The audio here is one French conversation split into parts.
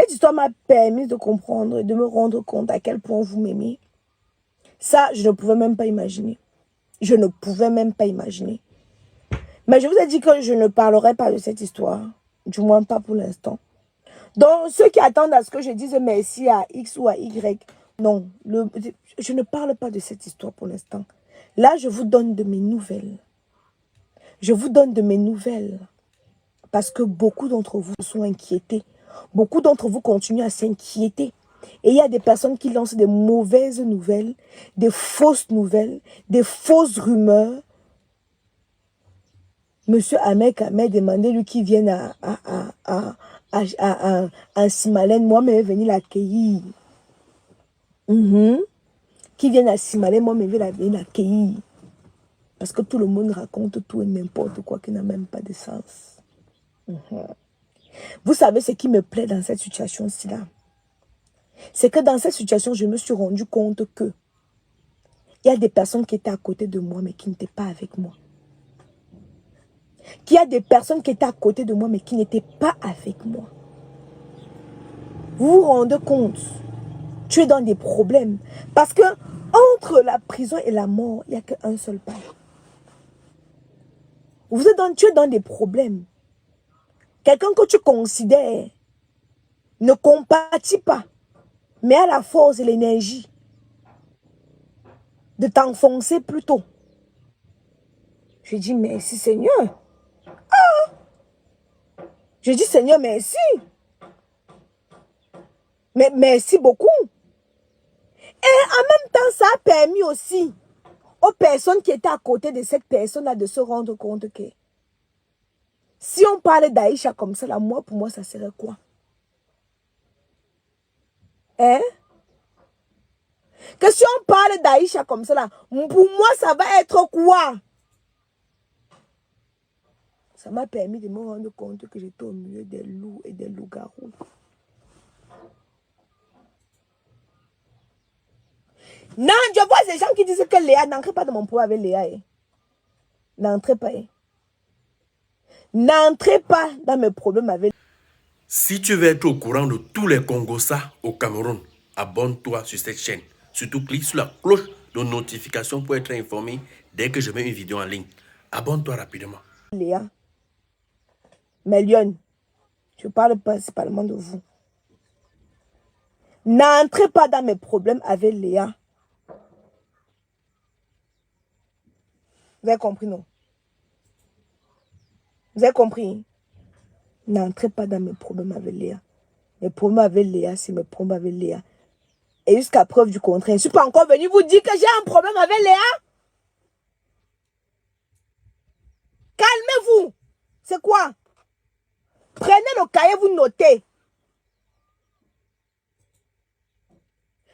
Cette histoire m'a permis de comprendre et de me rendre compte à quel point vous m'aimez. Ça, je ne pouvais même pas imaginer. Je ne pouvais même pas imaginer. Mais je vous ai dit que je ne parlerai pas de cette histoire. Du moins pas pour l'instant. Donc, ceux qui attendent à ce que je dise merci à X ou à Y, non. Je ne parle pas de cette histoire pour l'instant. Là, je vous donne de mes nouvelles. Je vous donne de mes nouvelles. Parce que beaucoup d'entre vous sont inquiétés. Beaucoup d'entre vous continuent à s'inquiéter. Et il y a des personnes qui lancent des mauvaises nouvelles, des fausses nouvelles, des fausses rumeurs. Monsieur Ahmed demandait lui qui vienne à Simalène, moi-même venu l'accueillir. Qui vienne à Simalène, moi-même venu l'accueillir. Parce que tout le monde raconte tout et n'importe quoi qui n'a même pas de sens. Vous savez ce qui me plaît dans cette situation-ci là? C'est que dans cette situation, je me suis rendu compte que il y a des personnes qui étaient à côté de moi, mais qui n'étaient pas avec moi. Qu'il y a des personnes qui étaient à côté de moi, mais qui n'étaient pas avec moi. Vous vous rendez compte? Tu es dans des problèmes. Parce que entre la prison et la mort, il n'y a qu'un seul pas. Tu es dans des problèmes. Quelqu'un que tu considères ne compatit pas, mais a la force et l'énergie de t'enfoncer plus tôt. Je dis merci Seigneur. Je dis Seigneur merci. Mais merci beaucoup. Et en même temps, ça a permis aussi aux personnes qui étaient à côté de cette personne-là de se rendre compte que si on parlait d'Aïcha comme ça, là, pour moi, ça serait quoi? Hein? Que si on parle d'Aïcha comme ça, là, pour moi, ça va être quoi? Ça m'a permis de me rendre compte que j'étais au milieu des loups et des loups-garous. Non, je vois ces gens qui disent que Léa, n'entrez pas dans mon problème avec Léa. Eh. N'entrez pas. Eh. N'entrez pas dans mes problèmes avec Léa. Si tu veux être au courant de tous les Congossas au Cameroun, abonne-toi sur cette chaîne. Surtout, clique sur la cloche de notification pour être informé dès que je mets une vidéo en ligne. Abonne-toi rapidement. Léa. Mais Lyon, je parle principalement de vous. N'entrez pas dans mes problèmes avec Léa. Vous avez compris, non? Vous avez compris? N'entrez pas dans mes problèmes avec Léa. Mes problèmes avec Léa, c'est mes problèmes avec Léa. Et jusqu'à preuve du contraire, je ne suis pas encore venu vous dire que j'ai un problème avec Léa. Calmez-vous. C'est quoi? Prenez le cahier, vous notez.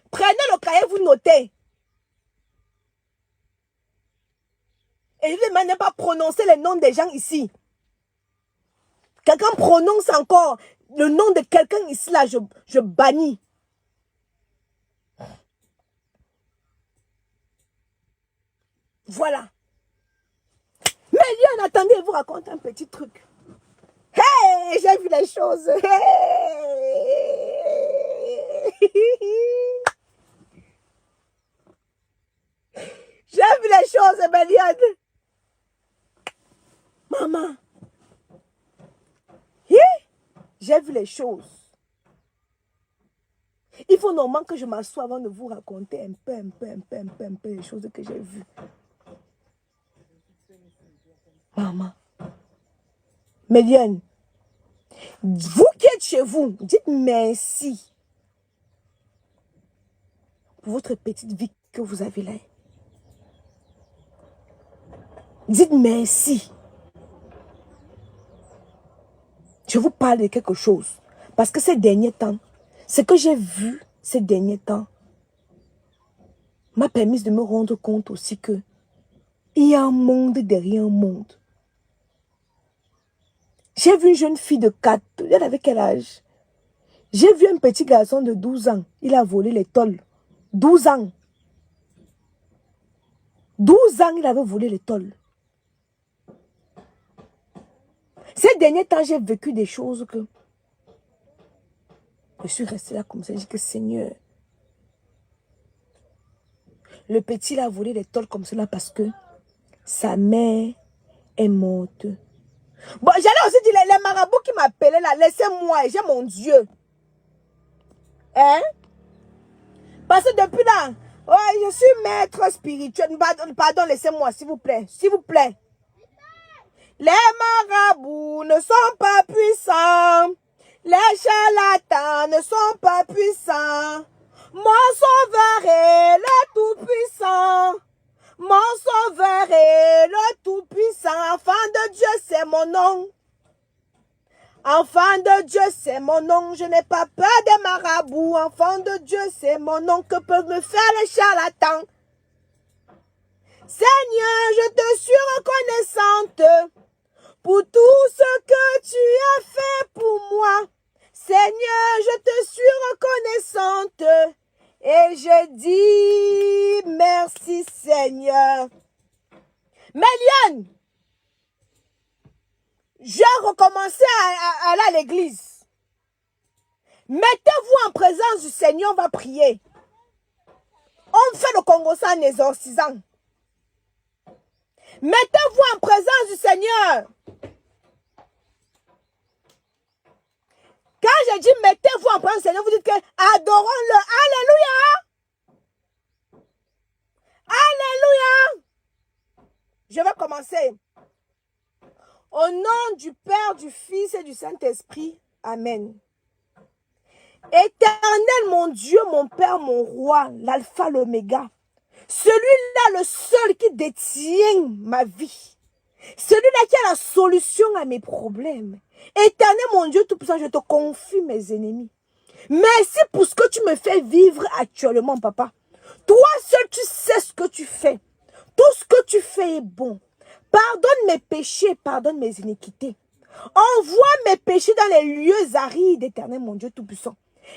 Prenez le cahier, vous notez. Et je ne vais même pas prononcer les noms des gens ici. Quelqu'un prononce encore le nom de quelqu'un ici, là, je bannis. Voilà. Mais Lyon, attendez, je vous raconte un petit truc. Hey, j'ai vu les choses. Hey. J'ai vu les choses, Béliade. Maman. J'ai vu les choses. Il faut normalement que je m'assoie avant de vous raconter un peu les choses que j'ai vues. Maman. Méliane, vous qui êtes chez vous, dites merci pour votre petite vie que vous avez là. Dites merci. Je vous parle de quelque chose. Parce que ces derniers temps, ce que j'ai vu ces derniers temps m'a permis de me rendre compte aussi que il y a un monde derrière un monde. J'ai vu une jeune fille de 4, elle avait quel âge? J'ai vu un petit garçon de 12 ans, il a volé les tôles. 12 ans. 12 ans, il avait volé les tôles. Ces derniers temps, j'ai vécu des choses que Je suis restée là comme ça. J'ai dit que Seigneur, le petit l'a volé des tôles comme cela parce que sa mère est morte. Bon, j'allais aussi dire, les marabouts qui m'appelaient là, laissez-moi, j'ai mon Dieu. Hein? Parce que depuis là, ouais, je suis maître spirituel. Pardon, laissez-moi, s'il vous plaît. S'il vous plaît. Les marabouts ne sont pas puissants. Les charlatans ne sont pas puissants. Mon sauveur est le tout-puissant. Mon sauveur est le tout-puissant. Enfant de Dieu, c'est mon nom. Enfant de Dieu, c'est mon nom. Je n'ai pas peur des marabouts. Enfant de Dieu, c'est mon nom. Que peuvent me faire les charlatans? Seigneur, je te suis reconnaissante pour tout ce que tu as fait pour moi. Seigneur, je te suis reconnaissante et je dis merci Seigneur. Méliane, j'ai recommencé à aller à l'église. Mettez-vous en présence du Seigneur, on va prier. On fait le Congo ça en exorcisant. Mettez-vous en présence du Seigneur. Quand je dis mettez-vous en présence du Seigneur, vous dites que adorons-le. Alléluia. Alléluia. Je vais commencer. Au nom du Père, du Fils et du Saint-Esprit. Amen. Éternel, mon Dieu, mon Père, mon Roi, l'alpha, l'oméga. Celui-là, le seul qui détient ma vie. Celui-là qui a la solution à mes problèmes. Éternel, mon Dieu Tout-Puissant, je te confie mes ennemis. Merci pour ce que tu me fais vivre actuellement, papa. Toi seul, tu sais ce que tu fais. Tout ce que tu fais est bon. Pardonne mes péchés, pardonne mes iniquités. Envoie mes péchés dans les lieux arides, éternel, mon Dieu Tout-Puissant.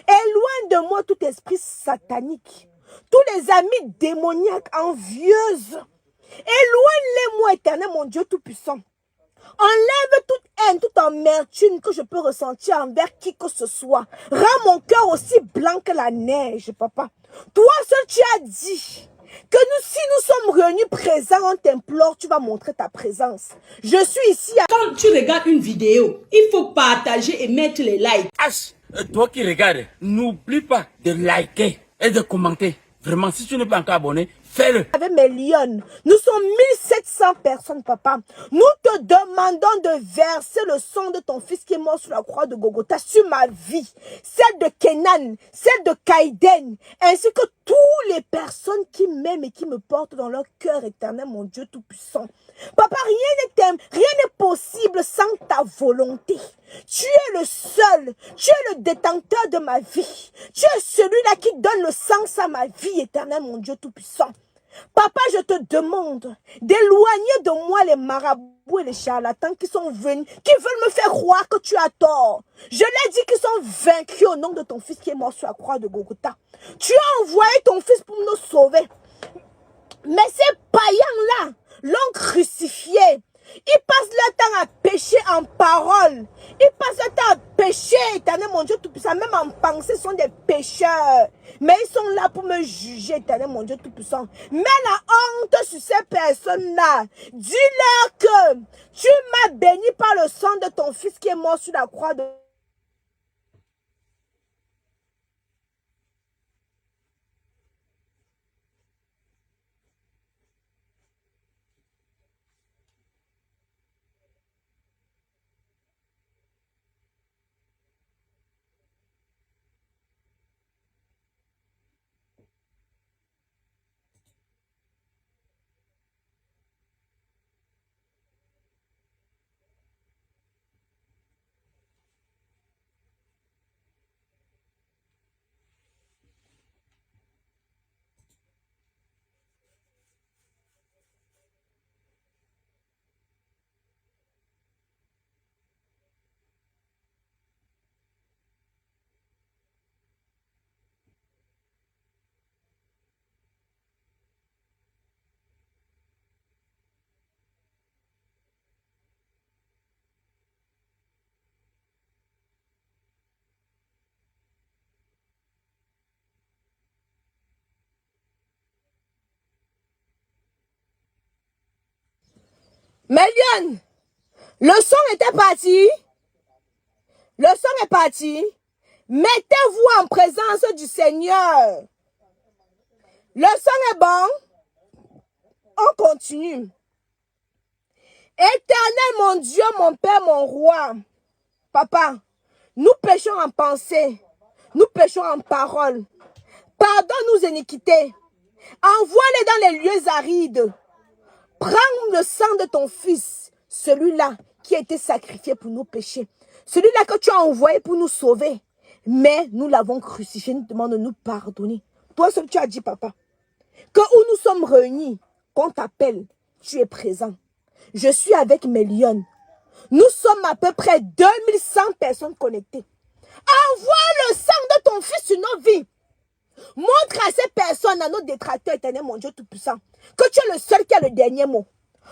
Éloigne de moi tout esprit satanique. Tous les amis démoniaques, envieuses. Éloigne-les-moi, éternel, mon Dieu Tout-Puissant. Enlève toute haine, toute amertume que je peux ressentir envers qui que ce soit. Rends mon cœur aussi blanc que la neige, papa. Toi seul, tu as dit que si nous sommes réunis présents, on t'implore, tu vas montrer ta présence. Je suis ici. Quand tu regardes une vidéo, il faut partager et mettre les likes. Toi qui regardes, n'oublie pas de liker et de commenter. Vraiment, si tu n'es pas encore abonné, fais-le. Avec mes lions, nous sommes 1700 personnes, papa. Nous te demandons de verser le sang de ton fils qui est mort sur la croix de Golgotha sur ma vie, celle de Kenan, celle de Kaiden, ainsi que toutes les personnes qui m'aiment et qui me portent dans leur cœur éternel, mon Dieu Tout-Puissant. Papa, rien n'est possible sans ta volonté. Tu es le seul, tu es le détenteur de ma vie. Tu es celui-là qui donne le sens à ma vie éternelle, mon Dieu Tout-Puissant. Papa, je te demande d'éloigner de moi les marabouts et les charlatans qui sont venus, qui veulent me faire croire que tu as tort. Je l'ai dit qu'ils sont vaincus au nom de ton fils qui est mort sur la croix de Golgotha. Tu as envoyé ton fils pour nous sauver. Mais ces païens-là l'ont crucifié. Ils passent leur temps à pécher en parole. Ils passent leur temps à pécher, éternel mon Dieu Tout-Puissant. Même en pensée, sont des pécheurs. Mais ils sont là pour me juger, éternel mon Dieu Tout-Puissant. Mets la honte sur ces personnes-là. Dis-leur que tu m'as béni par le sang de ton fils qui est mort sur la croix de... Méliane, le son était parti. Le son est parti. Mettez-vous en présence du Seigneur. Le son est bon. On continue. Éternel, mon Dieu, mon Père, mon Roi. Papa, nous péchons en pensée. Nous péchons en parole. Pardonne nos iniquités. Envoie-les dans les lieux arides. Prends le sang de ton fils, celui-là qui a été sacrifié pour nos péchés. Celui-là que tu as envoyé pour nous sauver. Mais nous l'avons crucifié. Nous demandons de nous pardonner. Toi seul tu as dit, papa, que où nous sommes réunis, qu'on t'appelle, tu es présent. Je suis avec mes lions. Nous sommes à peu près 2100 personnes connectées. Envoie le sang de ton fils sur nos vies. Montre à ces personnes, à nos détracteurs, éternel, mon Dieu Tout-Puissant, que tu es le seul qui a le dernier mot.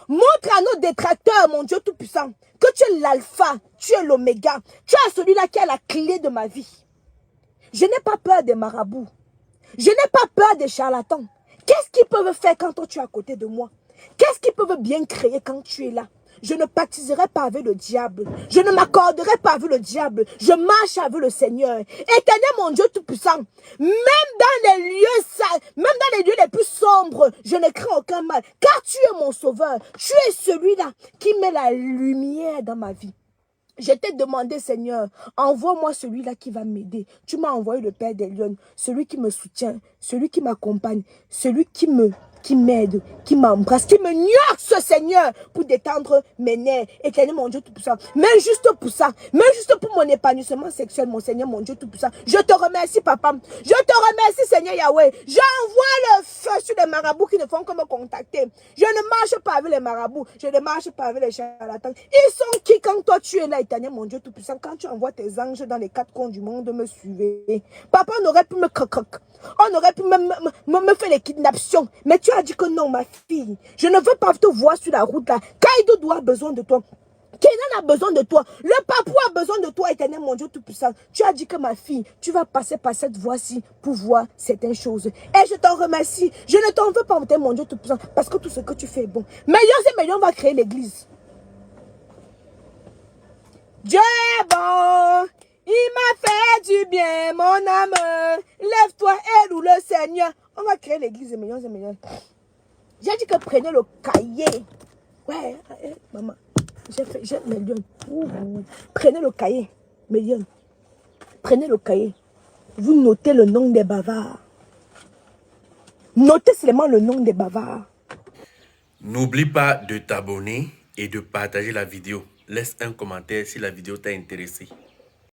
Montre à nos détracteurs, mon Dieu Tout-Puissant, que tu es l'alpha, tu es l'oméga. Tu es celui-là qui a la clé de ma vie. Je n'ai pas peur des marabouts. Je n'ai pas peur des charlatans. Qu'est-ce qu'ils peuvent faire quand toi tu es à côté de moi? Qu'est-ce qu'ils peuvent bien créer quand tu es là? Je ne pactiserai pas avec le diable. Je ne m'accorderai pas avec le diable. Je marche avec le Seigneur. Éternel, mon Dieu Tout-Puissant, même dans les lieux sales, même dans les lieux les plus sombres, je ne crains aucun mal. Car tu es mon sauveur. Tu es celui-là qui met la lumière dans ma vie. Je t'ai demandé, Seigneur, envoie-moi celui-là qui va m'aider. Tu m'as envoyé le Père des Lions, celui qui me soutient, celui qui m'accompagne, celui qui m'aide, qui m'embrasse, qui me nuance, Seigneur, pour détendre mes nerfs. Éternel, mon Dieu Tout-Puissant. Mais juste pour ça, mais juste pour mon épanouissement sexuel, mon Seigneur, mon Dieu Tout-Puissant. Je te remercie, papa. Je te remercie, Seigneur Yahweh. J'envoie le feu sur les marabouts qui ne font que me contacter. Je ne marche pas avec les marabouts. Je ne marche pas avec les charlatans. Ils sont qui quand toi tu es là, éternel, mon Dieu Tout-Puissant? Quand tu envoies tes anges dans les quatre coins du monde me suivre. Papa, on aurait pu me cocoque. On aurait pu me faire les kidnappings. Mais tu as dit que non, ma fille. Je ne veux pas te voir sur la route là. Kaido doit avoir besoin de toi. Kenan a besoin de toi. Le papou a besoin de toi, éternel, mon Dieu Tout-Puissant. Tu as dit que ma fille, tu vas passer par cette voie-ci pour voir certaines choses. Et je t'en remercie. Je ne t'en veux pas, mon Dieu Tout-Puissant, parce que tout ce que tu fais est bon. Meilleur, on va créer l'église. Dieu est bon. Il m'a fait du bien, mon âme. Lève-toi et loue le Seigneur. On va créer l'église des millions et millions. J'ai dit que prenez le cahier. Ouais, maman. J'ai mes lions. Prenez le cahier, mes lions. Prenez le cahier. Vous notez le nom des bavards. Notez seulement le nom des bavards. N'oublie pas de t'abonner et de partager la vidéo. Laisse un commentaire si la vidéo t'a intéressé.